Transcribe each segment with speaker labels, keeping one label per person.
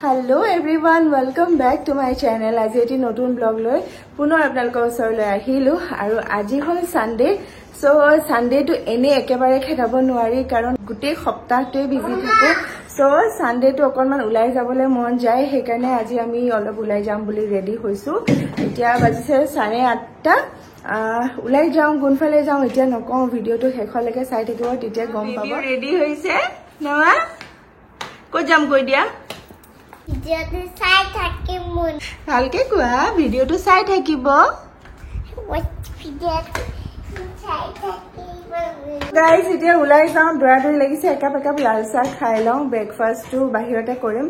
Speaker 1: Hello everyone, welcome back to my channel. আজি এটি নতুন ব্লগ লৈ পুনৰ আপোনালোকৰ ওচৰলৈ আহিলো আৰু আজি হ'ল সানডে সো সানডেটো এনে একেবাৰে খেদাব নোৱাৰি কাৰণ গোটেই সপ্তাহটোৱে বিজি থাকো সো সানডেটো অকনমান উলাই যাবলৈ মন যায় সেইকাৰণে আজি আমি অলপ উলাই যাম বুলি ৰেডি হৈছো এতিয়া বাজিছে 8:30 উলাই যাওঁ কোনফালে যাওঁ এতিয়া নকওঁ ভিডিওটো শেষলৈকে চাই থাকিব তেতিয়া গম পাব ৰেডি হৈছে নৱা কো যাম কৈ দিয়া ভিডিওটো চাই থাকিম মন ভালকে কোৱা ভিডিওটো চাই থাকিব গাইস এতিয়া উলাই যাওঁ দৰাদৰি লাগিছে একাপ লাল চাহ খাই লওঁ ব্ৰেকফাষ্টটো বাহিৰতে কৰিম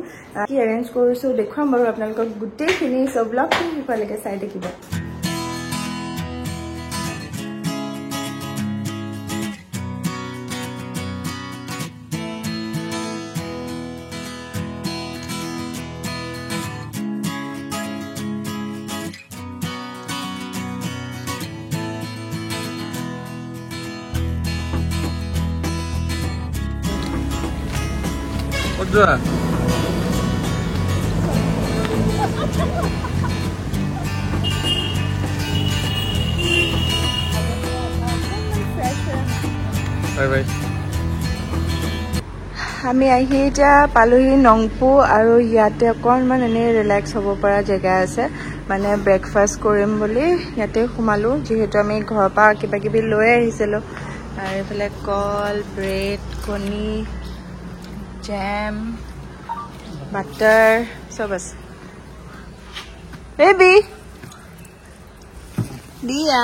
Speaker 1: কি এৰেঞ্জ কৰিছো দেখুৱাম বাৰু আপোনালোকক গোটেইখিনি সব ব্লগটো শেষলৈকে চাই থাকিব
Speaker 2: Udah. Bye bye.
Speaker 1: আমি আহি এতিয়া পালোহি নংপু আৰু ইয়াতে অকনমান এনে ৰিলেক্স হ'ব পৰা জেগা আছে মানে ব্ৰেকফাষ্ট কৰিম বুলি ইয়াতে সোমালো যেহেতু আমি ঘৰৰ পৰা কিবা কিবি লৈ আহিছিলো আৰু এফালে কল ব্ৰেড কণী jam butter सब बस baby dia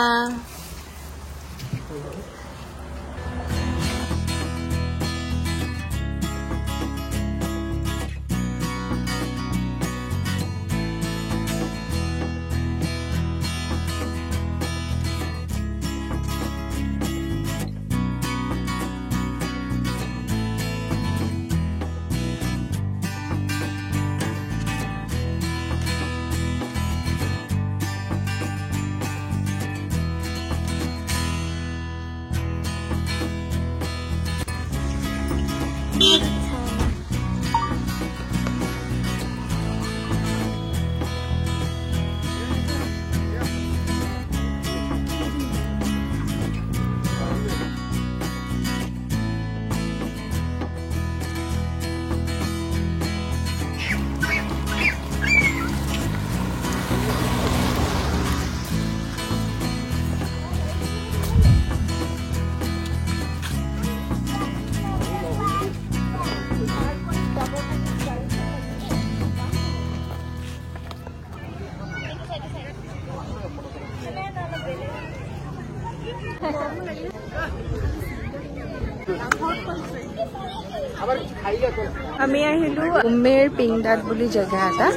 Speaker 1: আমি আহিলো উমেৰ পিংদাত বুলি জায়গা এটা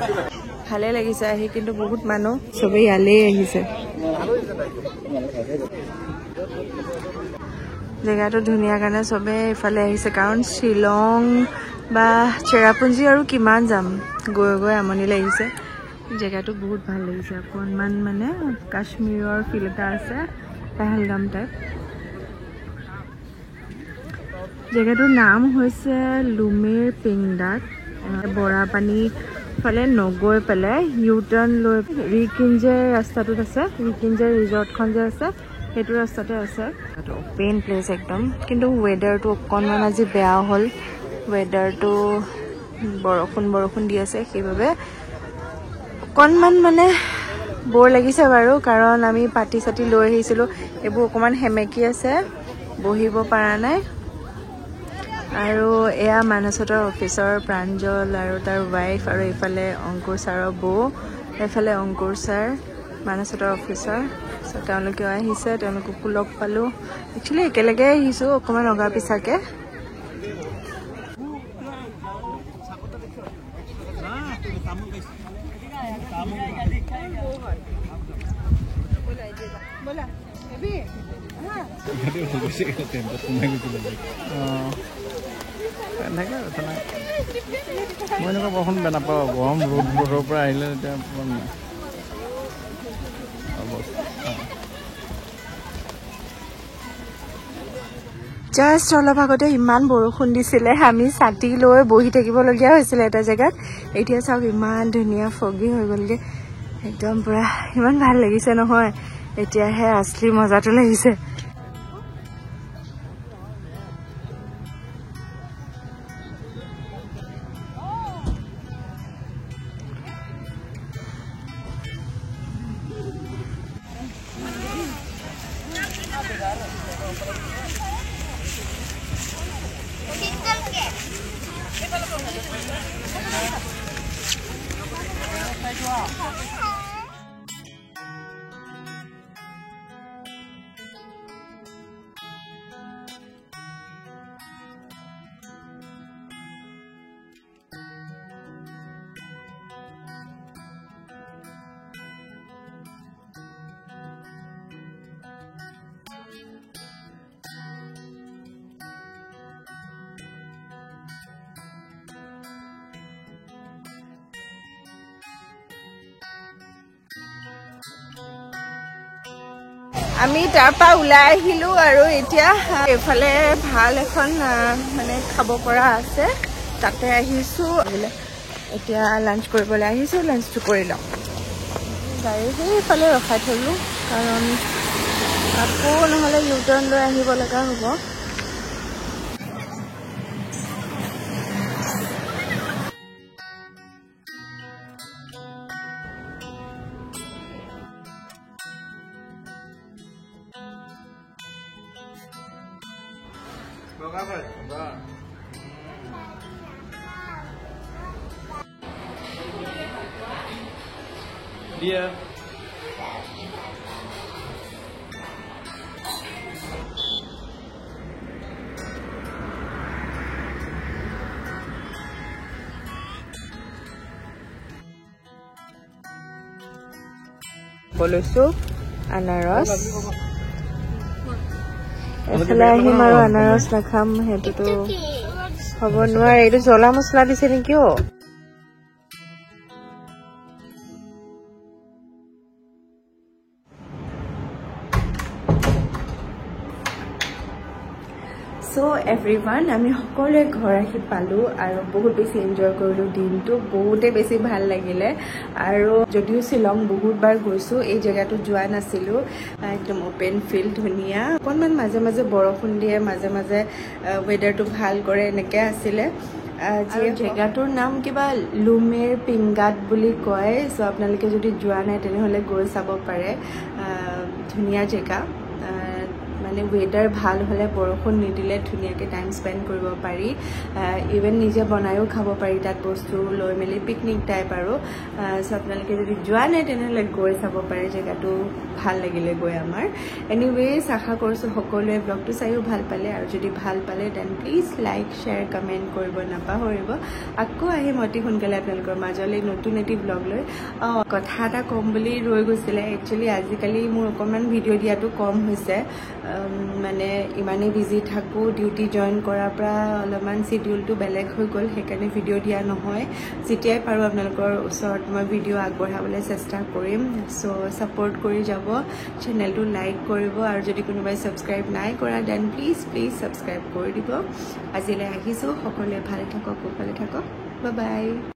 Speaker 1: ভালে লাগিছে আহি কিন্তু বহুত মানুহ সবে ইয়ালে আহিছে জায়গাটো ধুনিয়া কাৰণে সবে ইফালে আহিছে কাৰণ শিলং বা চেৰাপুঞ্জি আৰু কিমান যাম গৈ গৈ আমনি লাগিছে জায়গাটো বহুত ভাল লাগিছে অকনমান মানে কাশ্মীৰৰ ফিল এটা আছে পেহেলগাম টাইপ জায়গাটোৰ নাম হৈছে লুমেৰ পিংদাত বৰাপানী ফালে নগৈ পেলাই ইউ টাৰ্ণ লৈ ৰিকিঞ্জে ৰাস্তাটোত আছে ৰিকিঞ্জে ৰিজৰ্টখন যে আছে সেইটো ৰাস্তাতে আছে অপেন প্লেচ একদম কিন্তু ৱেডাৰটো অকণমান আজি বেয়া হ'ল ৱেডাৰটো বৰষুণ দি আছে সেইবাবে অকণমান মানে বৰ লাগিছে বাৰু কাৰণ আমি পাটি চাটি লৈ আহিছিলোঁ এইবোৰ অকণমান হেমেকি আছে বহিব পৰা নাই আৰু এয়া মানসতৰ অফিচৰ প্ৰাঞ্জল আৰু তাৰ ৱাইফ আৰু ইফালে অংকুৰ ছাৰৰ বৌ এফালে অংকুৰ ছাৰ মানসতৰ অফিচৰ তেওঁলোকে আহিছে তেওঁলোককো লগ পালোঁ একচুৱেলি একেলগে আহিছোঁ অকণমান অগা পিছাকে
Speaker 2: মই এনেকুৱা বৰষুণ বেয়া নাপাওঁ গৰম ৰ'দৰ পৰা আহিলে এতিয়া
Speaker 1: জাষ্ট অলপ আগতে ইমান বৰষুণ দিছিলে আমি ছাতি লৈ বহি থাকিবলগীয়া হৈছিলে এটা জেগাত এতিয়া চাওক ইমান ধুনীয়া ফগি হৈ গ'লগে একদম পুৰা ইমান ভাল লাগিছে নহয় এতিয়াহে আছলি মজাটো লাগিছে আমি তাৰপা ওলাই আহিলো আৰু এতিয়া এফালে ভাল এখন মানে খাব পৰা আছে তাতে আহিছো এতিয়া লাঞ্চ কৰিবলৈ আহিছো লাঞ্চটো কৰি লওঁ গাড়ী সেইফালে ৰখাই থলো কাৰণ আকৌ নহ'লে ইউটাৰ্ণ লৈ আহিব লগা হ'ব
Speaker 2: Dia.
Speaker 1: লৈছো আনাৰস এফালে আহিম আৰু আনাৰস নাখাম সেইটোতো হ'ব নোৱাৰে এইটো জ্বলা মছলা দিছে নেকি অ' So everyone, আমি সকলোৱে ঘৰ আহি পালো আৰু বহুত বেছি এনজয় কৰিলো দিনটো বহুতে বেছি ভাল লাগিলে আৰু যদিও শিলং বহুতবাৰ গৈছো এই জেগাটো যোৱা নাছিলো একদম ওপেন ফিল্ড ধুনীয়া অকণমান মাজে মাজে বৰষুণ দিয়ে মাজে মাজে ৱেডাৰটো ভাল কৰে এনেকৈ আছিলে জেগাটোৰ নাম কিবা লুমেৰ পিংগাট বুলি কয় চ' আপোনালোকে যদি যোৱা নাই তেনেহ'লে গৈ চাব পাৰে ধুনীয়া জেগা মানে ৱেডাৰ ভাল হ'লে বৰষুণ নিদিলে ধুনীয়াকৈ টাইম স্পেণ্ড কৰিব পাৰি ইভেন নিজে বনায়ো খাব পাৰি তাত বস্তু লৈ মেলি পিকনিক টাইপ আৰু চ' আপোনালোকে যদি যোৱা নাই তেনেহ'লে গৈ চাব পাৰে জেগাটো ভাল লাগিলে গৈ আমাৰ এনিৱেজ আশা কৰিছোঁ সকলোৱে ব্লগটো চাইও ভাল পালে আৰু যদি ভাল পালে then please like share comment কৰিব নাপাহৰিব আকৌ আহিম অতি সোনকালে আপোনালোকৰ মাজলৈ নতুন এটি ব্লগ লৈ কথা এটা ক'ম বুলি ৰৈ গৈছিলে একচুৱেলি আজিকালি মোৰ অকণমান ভিডিঅ' দিয়াটো কম হৈছে মানে ইমানেই বিজি থাকোঁ ডিউটি জইন কৰাৰ পৰা অলপমান চিডিউলটো বেলেগ হৈ গ'ল সেইকাৰণে ভিডিঅ' দিয়া নহয় যেতিয়াই পাৰোঁ আপোনালোকৰ ওচৰত মই ভিডিঅ' আগবঢ়াবলৈ চেষ্টা কৰিম চ' ছাপোৰ্ট কৰি যাব চেনেলটো লাইক কৰিব আৰু যদি কোনোবাই ছাবস্ক্ৰাইব নাই কৰা দেন প্লিজ ছাবস্ক্ৰাইব কৰি দিব আজিলৈ আহিছোঁ সকলোৱে ভালে থাকক কুশলে থাকক বাই বাই